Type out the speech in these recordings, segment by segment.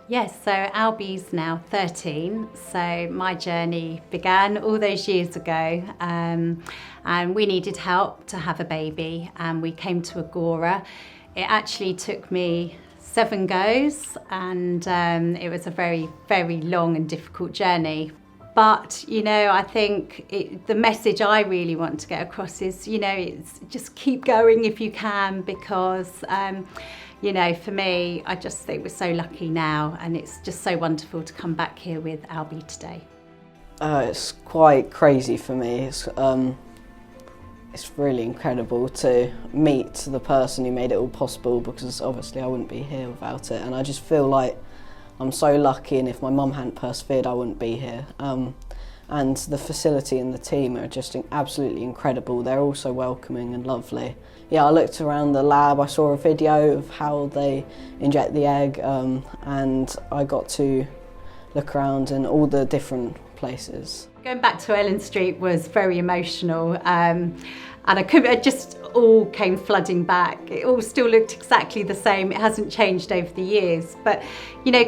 Yes, so Albie's now 13, so my journey began all those years ago, and we needed help to have a baby, and we came to Agora. It actually took me 7 goes, and it was a very, very long and difficult journey. But, I think the message I really want to get across is, it's just keep going if you can, because, for me, I just think we're so lucky now, and it's just so wonderful to come back here with Albie today. It's quite crazy for me. It's really incredible to meet the person who made it all possible, because obviously I wouldn't be here without it, and I just feel like I'm so lucky, and if my mum hadn't persevered I wouldn't be here. And the facility and the team are just absolutely incredible. They're all so welcoming and lovely. Yeah, I looked around the lab, I saw a video of how they inject the egg, and I got to look around in all the different places. Going back to Ellen Street was very emotional, and it just all came flooding back. It all still looked exactly the same. It hasn't changed over the years, but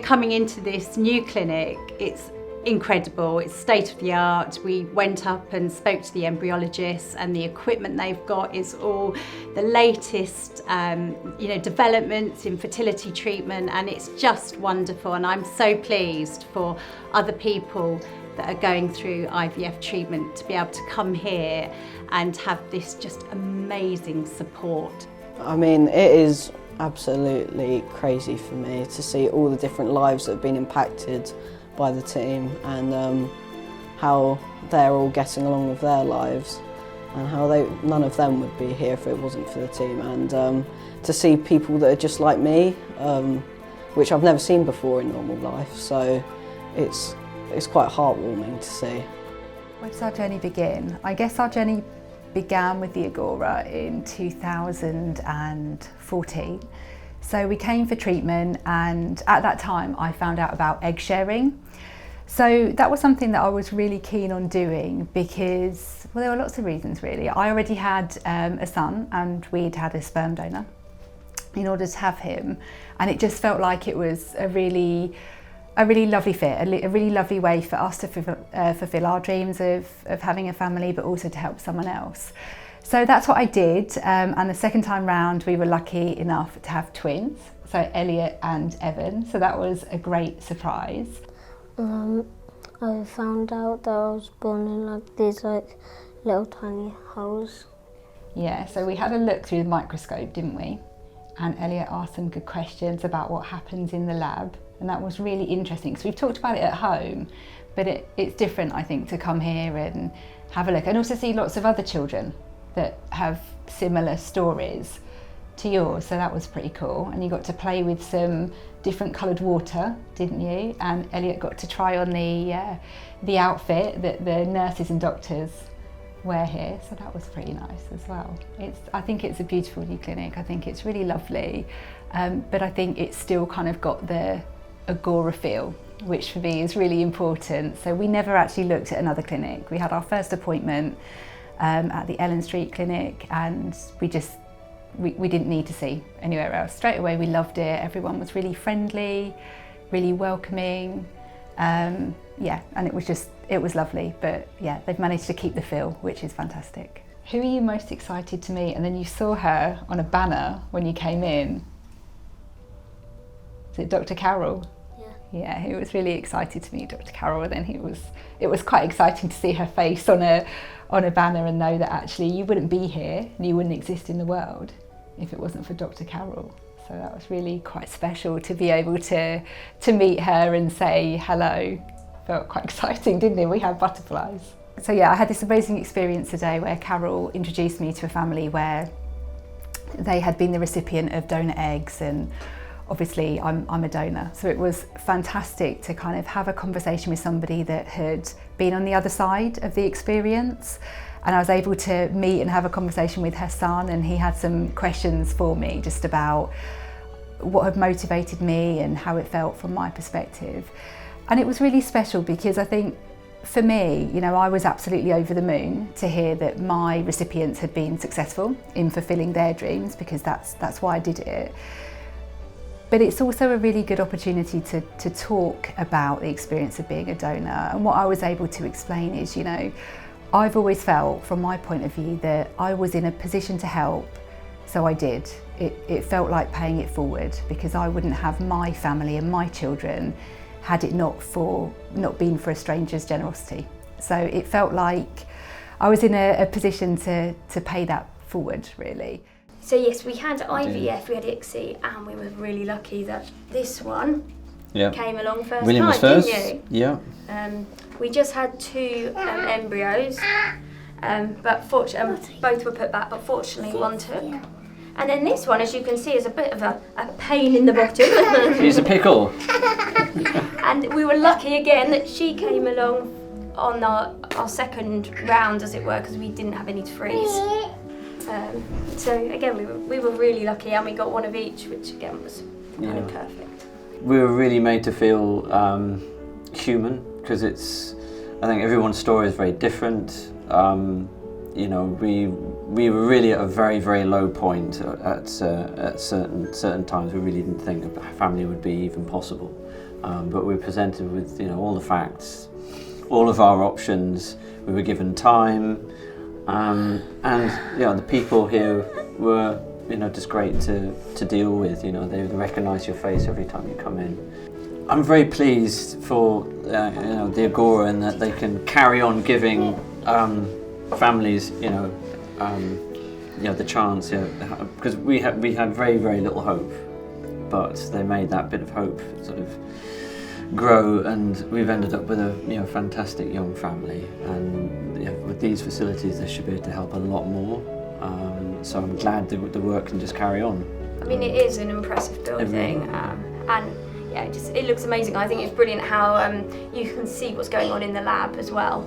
coming into this new clinic, it's incredible. It's state of the art. We went up and spoke to the embryologists, and the equipment they've got is all the latest developments in fertility treatment, and it's just wonderful. And I'm so pleased for other people that are going through IVF treatment to be able to come here and have this just amazing support. I mean, it is absolutely crazy for me to see all the different lives that have been impacted by the team, and how they're all getting along with their lives, and how none of them would be here if it wasn't for the team, and to see people that are just like me, which I've never seen before in normal life, so it's quite heartwarming to see. Where does our journey begin? I guess our journey began with the Agora in 2014. So we came for treatment, and at that time I found out about egg sharing. So that was something that I was really keen on doing because, well, there were lots of reasons really. I already had a son, and we'd had a sperm donor in order to have him, and it just felt like it was a really lovely fit, a really lovely way for us to fulfill our dreams of having a family, but also to help someone else. So that's what I did, and the second time round we were lucky enough to have twins, so Elliot and Evan, so that was a great surprise. I found out that I was born in these little tiny holes. Yeah, so we had a look through the microscope, didn't we? And Elliot asked some good questions about what happens in the lab, and that was really interesting because we've talked about it at home, but it's different, I think, to come here and have a look, and also see lots of other children that have similar stories to yours, so that was pretty cool. And you got to play with some different coloured water, didn't you? And Elliot got to try on the outfit that the nurses and doctors wear here, so that was pretty nice as well. I think it's a beautiful new clinic. I think it's really lovely, but I think it's still kind of got the Agora feel, which for me is really important. So we never actually looked at another clinic. We had our first appointment at the Ellen Street clinic, and we didn't need to see anywhere else. Straight away we loved it. Everyone was really friendly, really welcoming. Yeah, and it was lovely, but yeah, they've managed to keep the feel, which is fantastic. Who are you most excited to meet? And then you saw her on a banner when you came in. Is it Dr. Carroll? Yeah, he was really excited to meet Dr. Carroll, and then it was quite exciting to see her face on a banner and know that actually you wouldn't be here and you wouldn't exist in the world if it wasn't for Dr. Carroll. So that was really quite special to be able to meet her and say hello. Felt quite exciting, didn't it? We had butterflies. So yeah, I had this amazing experience today where Carol introduced me to a family where they had been the recipient of donor eggs, and obviously I'm a donor, so it was fantastic to kind of have a conversation with somebody that had been on the other side of the experience, and I was able to meet and have a conversation with her son, and he had some questions for me just about what had motivated me and how it felt from my perspective. And it was really special because I think for me, I was absolutely over the moon to hear that my recipients had been successful in fulfilling their dreams, because that's why I did it. But it's also a really good opportunity to talk about the experience of being a donor. And what I was able to explain is, you know, I've always felt, from my point of view, that I was in a position to help, so I did. It felt like paying it forward, because I wouldn't have my family and my children had it not been for a stranger's generosity. So it felt like I was in a position to pay that forward, really. So yes, we had IVF, we had ICSI, and we were really lucky that this one came along first. William was first. Didn't you? Yeah. We just had 2 embryos, but fortunately, both were put back, but fortunately one took. And then this one, as you can see, is a bit of a pain in the bottom. She's a pickle. And we were lucky again that she came along on our second round, as it were, because we didn't have any to freeze. So again, we were really lucky, and we got one of each, which again was kind of perfect. We were really made to feel human, because I think everyone's story is very different. You know, we were really at a very, very low point at certain times. We really didn't think a family would be even possible. But we were presented with, you know, all the facts, all of our options. We were given time, and you know, the people here were, you know, just great to deal with. You know, they recognise your face every time you come in. I'm very pleased for you know, the Agora, and that they can carry on giving families, you know, the chance, because we had very, very little hope, but they made that bit of hope sort of grow, and we've ended up with a fantastic young family, and with these facilities they should be able to help a lot more. So I'm glad the work can just carry on. I mean, it is an impressive building, and yeah, it looks amazing. I think it's brilliant how you can see what's going on in the lab as well.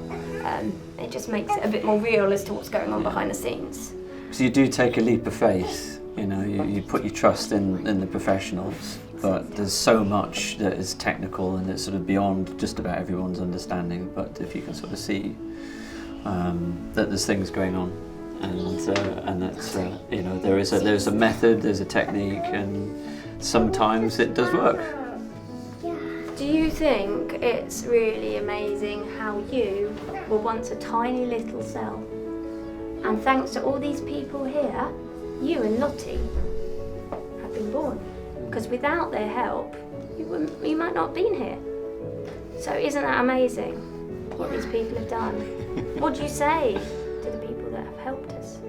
It just makes it a bit more real as to what's going on behind the scenes. So you do take a leap of faith, you know, you put your trust in the professionals, but there's so much that is technical and it's sort of beyond just about everyone's understanding. But if you can sort of see that there's things going on, and that's you know, there's a method, there's a technique, and sometimes it does work. Do you think it's really amazing how you were once a tiny little cell, and thanks to all these people here, you and Lottie have been born? Because without their help, you might not have been here. So isn't that amazing, what these people have done? What do you say to the people that have helped us?